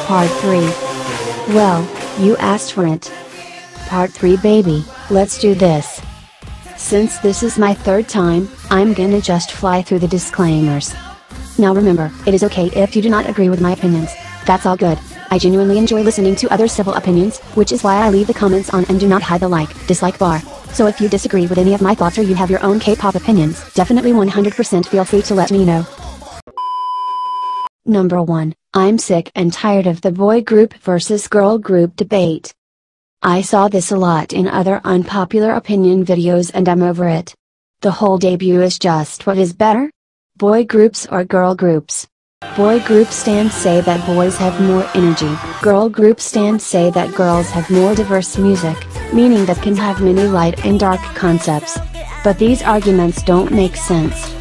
Part 3. Well, you asked for it. Part 3 baby, let's do this. Since this is my third time, I'm gonna just fly through the disclaimers. Now remember, it is okay if you do not agree with my opinions, that's all good. I genuinely enjoy listening to other civil opinions, which is why I leave the comments on and do not hide the dislike bar. So if you disagree with any of my thoughts or you have your own K-pop opinions, definitely 100% feel free to let me know. Number 1, I'm sick and tired of the boy group versus girl group debate. I saw this a lot in other unpopular opinion videos and I'm over it. The whole debut is just what is better? Boy groups or girl groups? Boy group stands say that boys have more energy, girl group stands say that girls have more diverse music, meaning that can have many light and dark concepts. But these arguments don't make sense.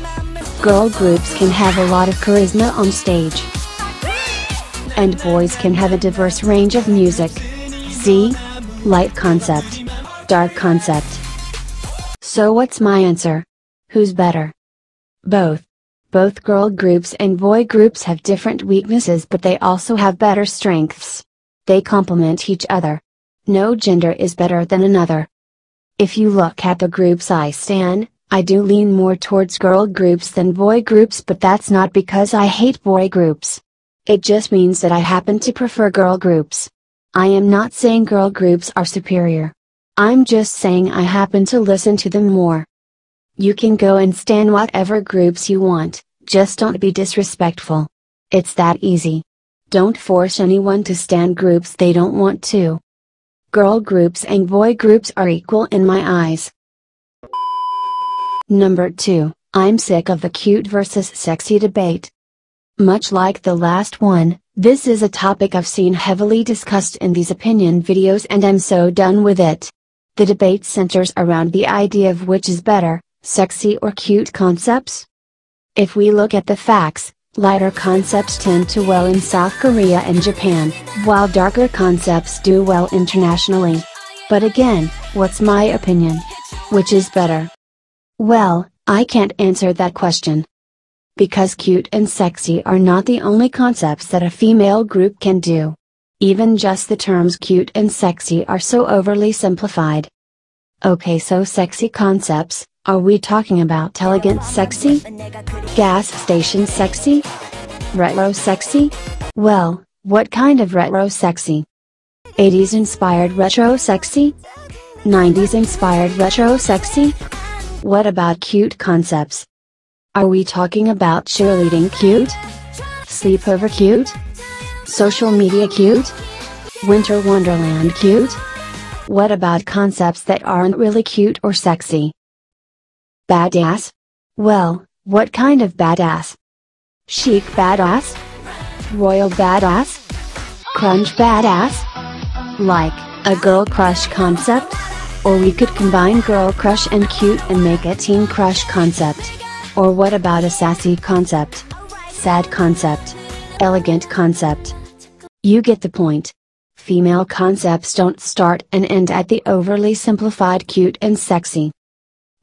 Girl groups can have a lot of charisma on stage. And boys can have a diverse range of music. See? Light concept. Dark concept. So what's my answer? Who's better? Both. Both girl groups and boy groups have different weaknesses but they also have better strengths. They complement each other. No gender is better than another. If you look at the groups I stan, I do lean more towards girl groups than boy groups but that's not because I hate boy groups. It just means that I happen to prefer girl groups. I am not saying girl groups are superior. I'm just saying I happen to listen to them more. You can go and stan whatever groups you want, just don't be disrespectful. It's that easy. Don't force anyone to stan groups they don't want to. Girl groups and boy groups are equal in my eyes. Number 2, I'm sick of the cute versus sexy debate. Much like the last one, this is a topic I've seen heavily discussed in these opinion videos and I'm so done with it. The debate centers around the idea of which is better, sexy or cute concepts? If we look at the facts, lighter concepts tend to well in South Korea and Japan, while darker concepts do well internationally. But again, what's my opinion? Which is better? Well, I can't answer that question. Because cute and sexy are not the only concepts that a female group can do. Even just the terms cute and sexy are so overly simplified. Okay, so sexy concepts, are we talking about elegant sexy? Gas station sexy? Retro sexy? Well, what kind of retro sexy? 80s inspired retro sexy? 90s inspired retro sexy? What about cute concepts? Are we talking about cheerleading cute? Sleepover cute? Social media cute? Winter wonderland cute? What about concepts that aren't really cute or sexy? Badass? Well, what kind of badass? Chic badass? Royal badass? Crunch badass? Like, a girl crush concept? Or we could combine girl crush and cute and make a teen crush concept. Or what about a sassy concept? Sad concept? Elegant concept? You get the point. Female concepts don't start and end at the overly simplified cute and sexy.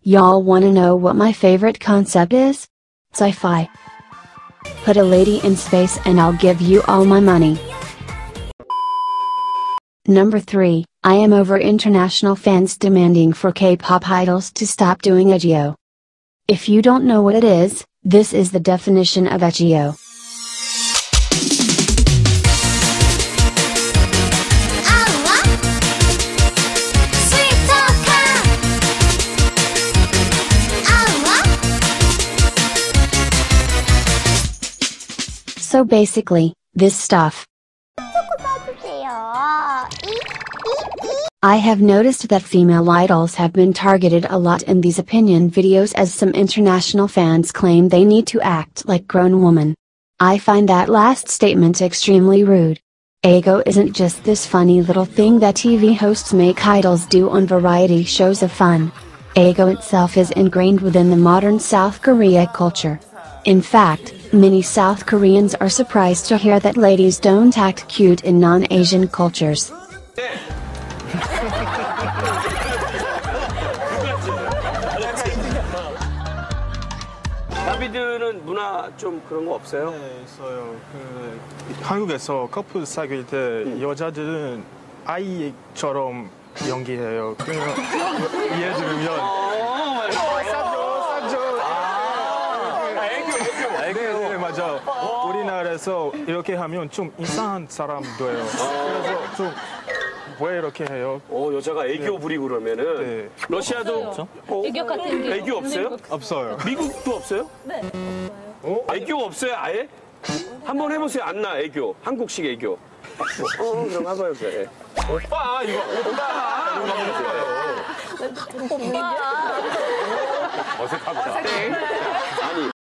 Y'all wanna know what my favorite concept is? Sci-fi. Put a lady in space and I'll give you all my money. Number 3, I am over international fans demanding for K-pop idols to stop doing eccho. If you don't know what it is, this is the definition of eccho. So basically, this stuff. I have noticed that female idols have been targeted a lot in these opinion videos as some international fans claim they need to act like grown women. I find that last statement extremely rude. Ego isn't just this funny little thing that TV hosts make idols do on variety shows of fun. Ego itself is ingrained within the modern South Korea culture. In fact, many South Koreans are surprised to hear that ladies don't act cute in non-Asian cultures. 아라비들은 문화 좀 그런 거 없어요? 네, 있어요. 한국에서 커플 사귈 때 여자들은 아이처럼 연기해요. 예를 들면 네, 맞아. 우리나라에서 이렇게 하면 좀 이상한 사람 돼요. 그래서 좀 왜 이렇게 해요? 여자가 애교 부리고 그러면은. 네. 러시아도 애교 같은 게 애교 없어요? 없어요. 미국도 없어요? 네, 없어요. 애교 없어요, 아예? 한번 해보세요, 안나 애교. 한국식 애교. 그럼 한번 해보세요. 오빠, 이거 오빠. 오빠. 어색하다. 아니.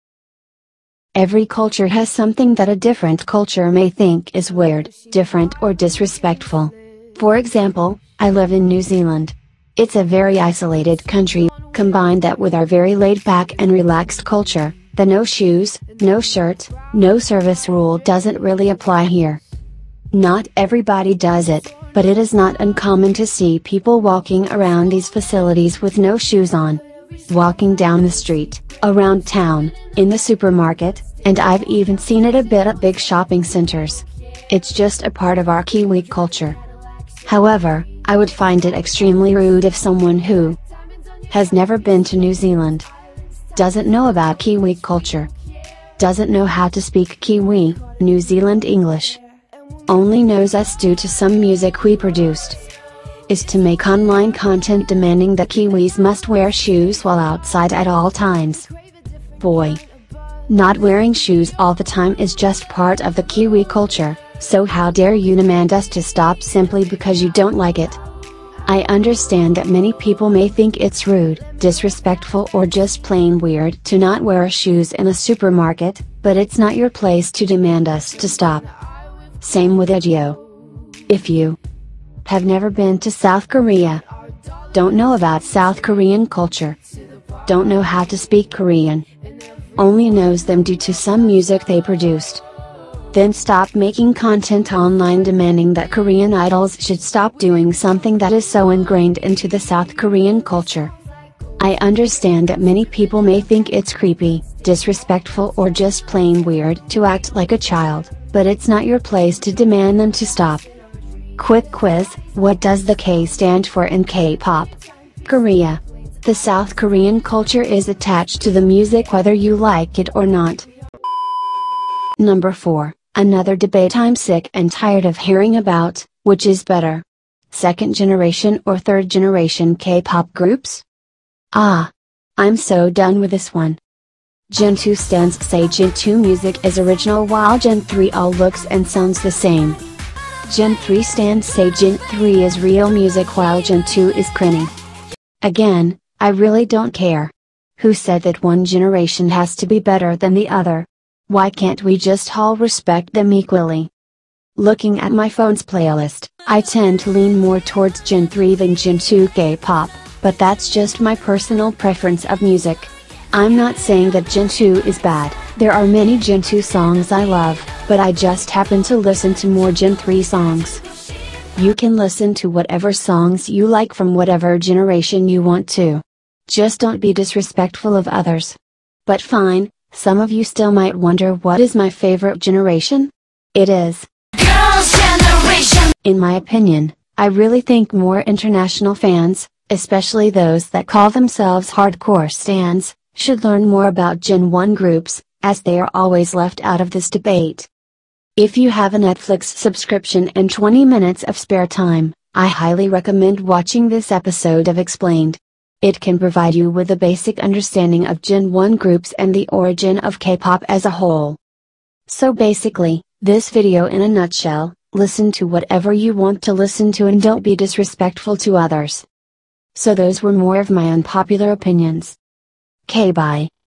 Every culture has something that a different culture may think is weird, different or disrespectful. For example, I live in New Zealand. It's a very isolated country. Combine that with our very laid-back and relaxed culture, the no shoes, no shirt, no service rule doesn't really apply here. Not everybody does it, but it is not uncommon to see people walking around these facilities with no shoes on. Walking down the street, around town, in the supermarket, and I've even seen it a bit at big shopping centers. It's just a part of our Kiwi culture. However, I would find it extremely rude if someone who has never been to New Zealand, doesn't know about Kiwi culture, doesn't know how to speak Kiwi, New Zealand English, only knows us due to some music we produced, is to make online content demanding that Kiwis must wear shoes while outside at all times. Boy! Not wearing shoes all the time is just part of the Kiwi culture, so how dare you demand us to stop simply because you don't like it? I understand that many people may think it's rude, disrespectful or just plain weird to not wear shoes in a supermarket, but it's not your place to demand us to stop. Same with Ideo. If you have never been to South Korea, don't know about South Korean culture, don't know how to speak Korean, only knows them due to some music they produced, then stop making content online demanding that Korean idols should stop doing something that is so ingrained into the South Korean culture. I understand that many people may think it's creepy, disrespectful or just plain weird to act like a child, but it's not your place to demand them to stop. Quick quiz, what does the K stand for in K-pop? Korea. The South Korean culture is attached to the music whether you like it or not. Number 4. Another debate I'm sick and tired of hearing about, which is better? Second generation or third generation K-pop groups? I'm so done with this one. Gen 2 stans say Gen 2 music is original while Gen 3 all looks and sounds the same. Gen 3 stans say Gen 3 is real music while Gen 2 is crinny. Again, I really don't care. Who said that one generation has to be better than the other? Why can't we just all respect them equally? Looking at my phone's playlist, I tend to lean more towards Gen 3 than Gen 2 K-pop, but that's just my personal preference of music. I'm not saying that Gen 2 is bad, there are many Gen 2 songs I love, but I just happen to listen to more Gen 3 songs. You can listen to whatever songs you like from whatever generation you want to. Just don't be disrespectful of others. But fine. Some of you still might wonder what is my favorite generation? It is Girls' Generation! In my opinion, I really think more international fans, especially those that call themselves hardcore stans, should learn more about Gen 1 groups, as they are always left out of this debate. If you have a Netflix subscription and 20 minutes of spare time, I highly recommend watching this episode of Explained. It can provide you with a basic understanding of Gen 1 groups and the origin of K-pop as a whole. So basically, this video in a nutshell, listen to whatever you want to listen to and don't be disrespectful to others. So those were more of my unpopular opinions. Bye.